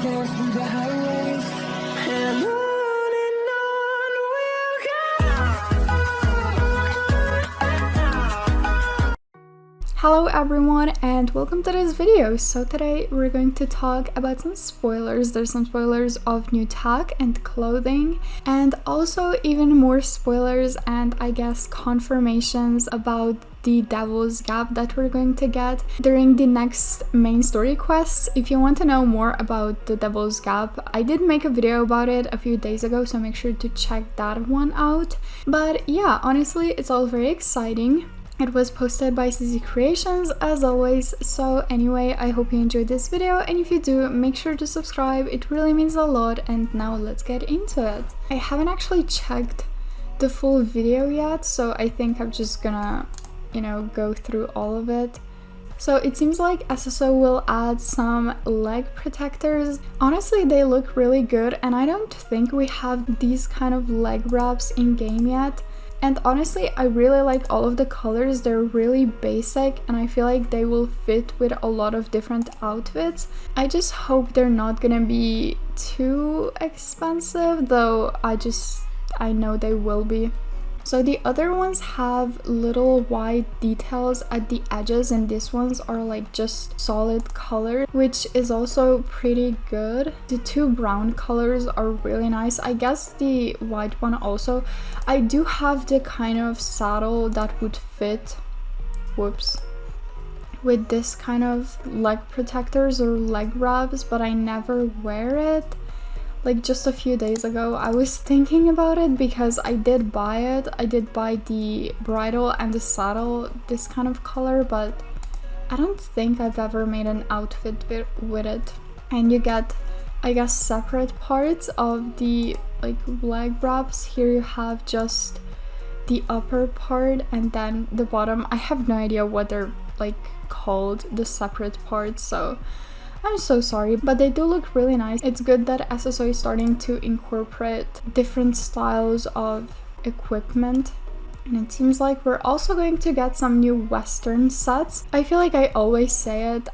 dance through the highways, and on we'll go. Hello everyone and welcome to this video. So today we're going to talk about some spoilers. There's some spoilers of new tech and clothing, and also even more spoilers and I guess confirmations about the Devil's Gap that we're going to get during the next main story quests. If you want to know more about the Devil's Gap, I did make a video about it a few days ago, so make sure to check that one out. But yeah, honestly, it's all very exciting. It was posted by CZ Creations as always. So anyway, I hope you enjoyed this video, and if you do, make sure to subscribe. It really means a lot. And now let's get into it. I haven't actually checked the full video yet, so I think I'm just gonna go through all of it. So it seems like SSO will add some leg protectors. Honestly, they look really good, and I don't think we have these kind of leg wraps in game yet. And honestly, I really like all of the colors. They're really basic and I feel like they will fit with a lot of different outfits. I just hope they're not gonna be too expensive, though I know they will be. So the other ones have little white details at the edges, and these ones are like just solid color, which is also pretty good. The two brown colors are really nice. I guess the white one also. I do have the kind of saddle that would fit, with this kind of leg protectors or leg wraps, but I never wear it. Like just a few days ago I was thinking about it because I did buy it. I did buy the bridle and the saddle this kind of color, but I don't think I've ever made an outfit with it. And you get, I guess, separate parts of the like leg wraps. Here you have just the upper part and then the bottom. I have no idea what they're like called, the separate parts, so I'm so sorry, but they do look really nice. It's good that SSO is starting to incorporate different styles of equipment. And it seems like we're also going to get some new Western sets. I feel like I always say it,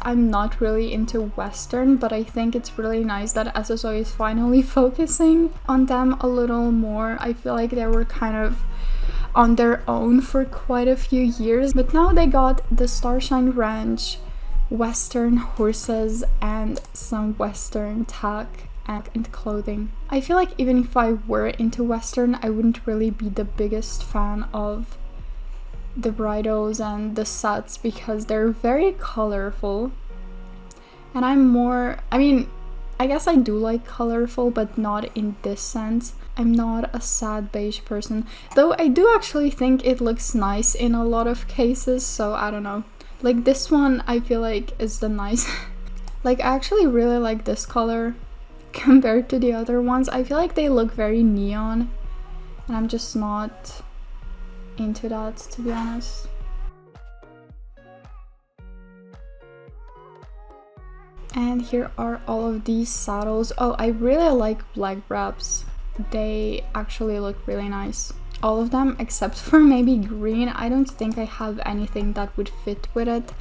I'm not really into Western, but I think it's really nice that SSO is finally focusing on them a little more. I feel like they were kind of on their own for quite a few years, but now they got the Starshine Ranch Western horses and some Western tech and clothing. I feel like even if I were into Western, I wouldn't really be the biggest fan of the bridles and the sets because they're very colorful. And I guess I do like colorful, but not in this sense. I'm not a sad beige person, though I do actually think it looks nice in a lot of cases, so I don't know. Like this one I feel like is the nice like I actually really like this color compared to the other ones. I feel like they look very neon and I'm just not into that, to be honest. And here are all of these saddles. Oh, I really like leg wraps. They actually look really nice. All of them except for maybe green. I don't think I have anything that would fit with it.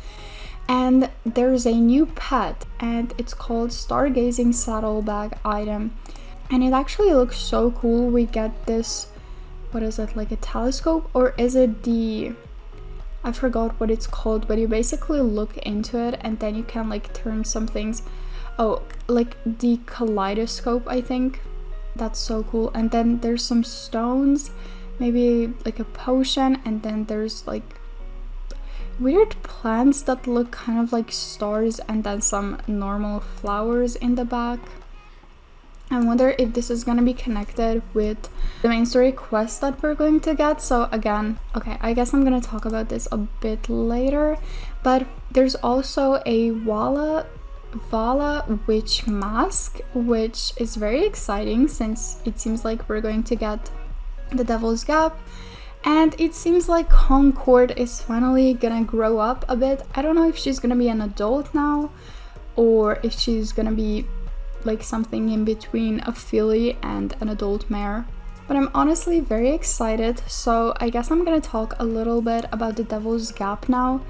And there's a new pet and it's called Stargazing Saddlebag item, and it actually looks so cool. We get this, what is it, like a telescope, or is it I forgot what it's called, but you basically look into it and then you can like turn some things. Oh, like the kaleidoscope, I think. That's so cool. And then there's some stones, maybe like a potion, and then there's like weird plants that look kind of like stars, and then some normal flowers in the back. I wonder if this is gonna be connected with the main story quest that we're going to get. So again, okay, I guess I'm gonna talk about this a bit later, but there's also a Vala witch mask, which is very exciting since it seems like we're going to get the Devil's Gap, and it seems like Concord is finally gonna grow up a bit. I don't know if she's gonna be an adult now or if she's gonna be like something in between a filly and an adult mare, but I'm honestly very excited. So I guess I'm gonna talk a little bit about the Devil's Gap now.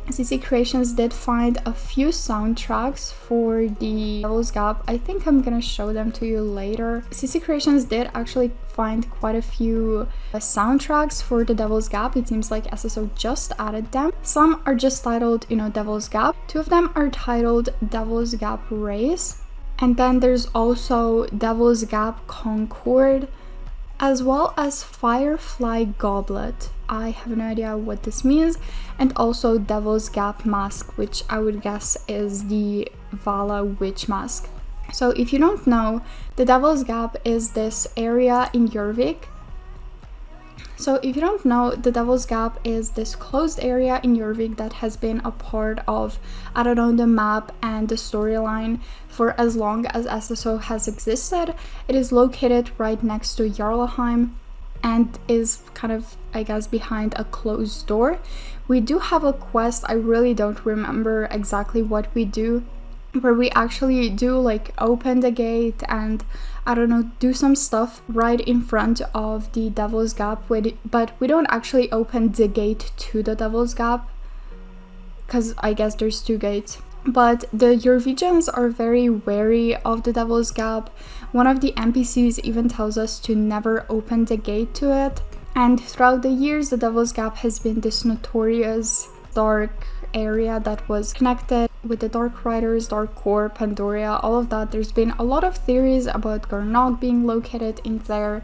CC Creations did find a few soundtracks for the Devil's Gap. I think I'm gonna show them to you later. CC Creations did actually find quite a few soundtracks for the Devil's Gap. It seems like SSO just added them. Some are just titled, Devil's Gap. 2 of them are titled Devil's Gap Race. And then there's also Devil's Gap Concord, as well as Firefly Goblet. I have no idea what this means. And also Devil's Gap Mask, which I would guess is the Vala Witch Mask. So if you don't know, the Devil's Gap is this area in Jorvik. So if you don't know, the Devil's Gap is this closed area in Jorvik that has been a part of, I don't know, the map and the storyline for as long as SSO has existed. It is located right next to Jarlheim and is kind of, I guess, behind a closed door. We do have a quest, I really don't remember exactly what we do, where we actually do like open the gate and I don't know, do some stuff right in front of the Devil's Gap, but we don't actually open the gate to the Devil's Gap, because I guess there's 2 gates. But the Jorvigians are very wary of the Devil's Gap. One of the NPCs even tells us to never open the gate to it. And throughout the years, the Devil's Gap has been this notorious dark area that was connected with the Dark Riders, Dark Core, Pandoria, all of that. There's been a lot of theories about Garnog being located in there,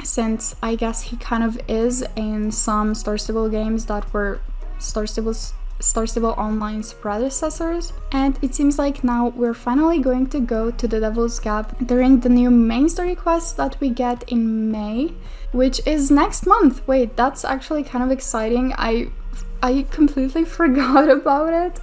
since I guess he kind of is in some Star Stable games that were Star Stable Online's predecessors. And it seems like now we're finally going to go to the Devil's Gap during the new main story quest that we get in May, which is next month. Wait, that's actually kind of exciting. I completely forgot about it.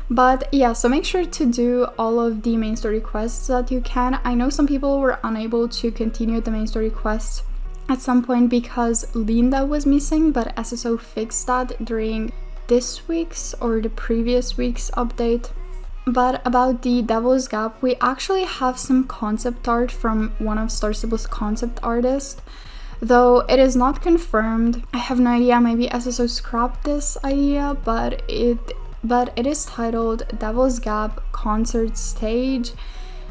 But yeah, so make sure to do all of the main story quests that you can. I know some people were unable to continue the main story quests at some point because Linda was missing, but SSO fixed that during this week's or the previous week's update. But about the Devil's Gap, we actually have some concept art from one of Star Stable's concept artists, though it is not confirmed. I have no idea, maybe SSO scrapped this idea, but it is titled Devil's Gap Concert Stage,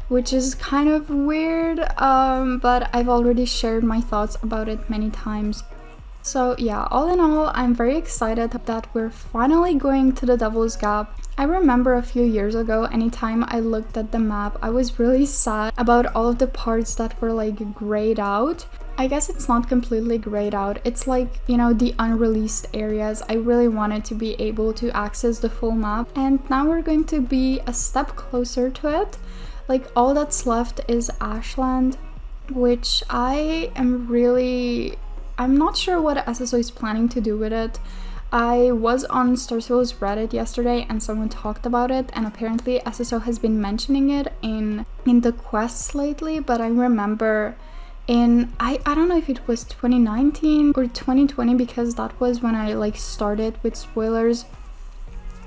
which is kind of weird, but I've already shared my thoughts about it many times. So yeah, all in all, I'm very excited that we're finally going to the Devil's Gap. I remember a few years ago, anytime I looked at the map, I was really sad about all of the parts that were like grayed out. I guess it's not completely grayed out, it's like, the unreleased areas. I really wanted to be able to access the full map, and now we're going to be a step closer to it. Like, all that's left is Ashland, which I'm not sure what SSO is planning to do with it. I was on Star Stable's Reddit yesterday and someone talked about it, and apparently SSO has been mentioning it in the quests lately, but I remember I don't know if it was 2019 or 2020, because that was when I like started with spoilers,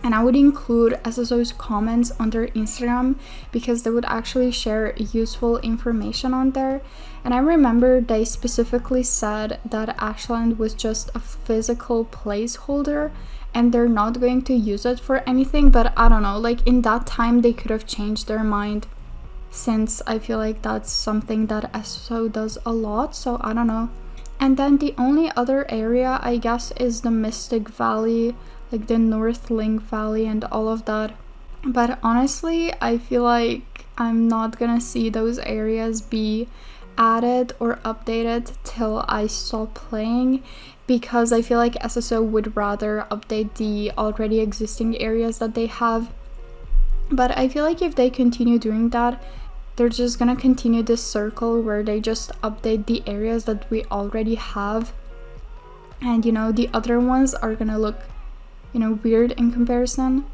and I would include SSO's comments on their Instagram because they would actually share useful information on there. And I remember they specifically said that Ashland was just a physical placeholder and they're not going to use it for anything, but I don't know, like in that time they could have changed their mind, since I feel like that's something that SSO does a lot, so I don't know. And then the only other area, I guess, is the Mystic Valley, like the North Link Valley and all of that. But honestly, I feel like I'm not gonna see those areas be added or updated till I stop playing, because I feel like SSO would rather update the already existing areas that they have. But I feel like if they continue doing that, they're just gonna continue this circle where they just update the areas that we already have, and the other ones are gonna look weird in comparison.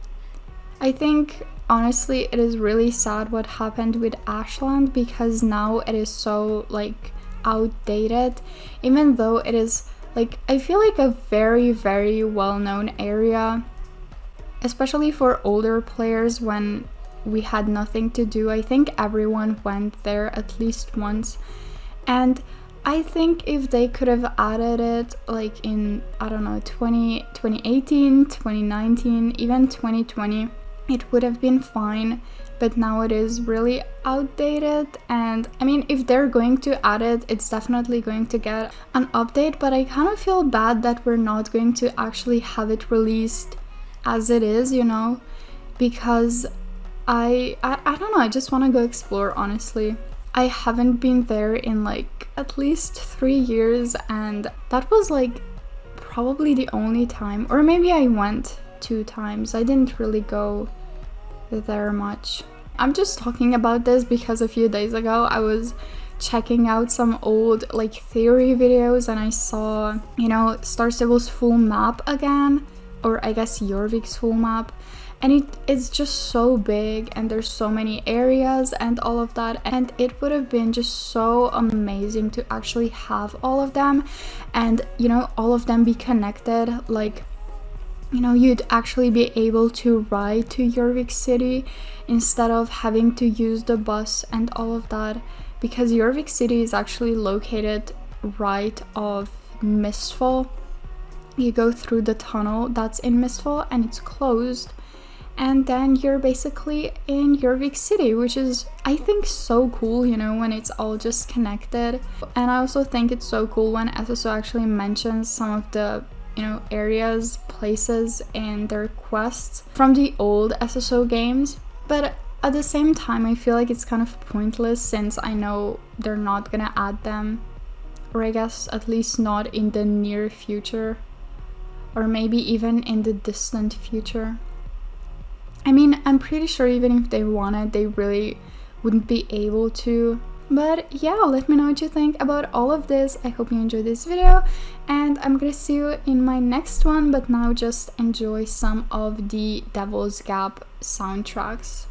I think honestly it is really sad what happened with Ashland, because now it is so like outdated, even though it is like, I feel like a very, very well-known area, especially for older players. When we had nothing to do, I think everyone went there at least once. And I think if they could have added it like in, I don't know, 2018, 2019, even 2020, it would have been fine. But now it is really outdated, and I mean, if they're going to add it, it's definitely going to get an update, but I kind of feel bad that we're not going to actually have it released as it is, you know, because I don't know, I just want to go explore, honestly. I haven't been there in like at least 3 years, and that was like probably the only time, or maybe I went 2 times. I didn't really go there much. I'm just talking about this because a few days ago I was checking out some old like theory videos, and I saw, you know, Star Stable's full map again, or I guess Jorvik's full map, and it's just so big, and there's so many areas and all of that, and it would have been just so amazing to actually have all of them, and you know, all of them be connected. Like, you know, you'd actually be able to ride to Jorvik City instead of having to use the bus and all of that, because Jorvik City is actually located right off Mistfall. You go through the tunnel that's in Mistfall and it's closed, and then you're basically in Jorvik City, which is, I think, so cool, you know, when it's all just connected. And I also think it's so cool when SSO actually mentions some of the, you know, areas, places in their quests from the old SSO games. But at the same time, I feel like it's kind of pointless, since I know they're not gonna add them, or I guess at least not in the near future, or maybe even in the distant future. I mean, I'm pretty sure even if they wanted, they really wouldn't be able to. But yeah, let me know what you think about all of this. I hope you enjoyed this video, and I'm gonna see you in my next one, but now just enjoy some of the Devil's Gap soundtracks.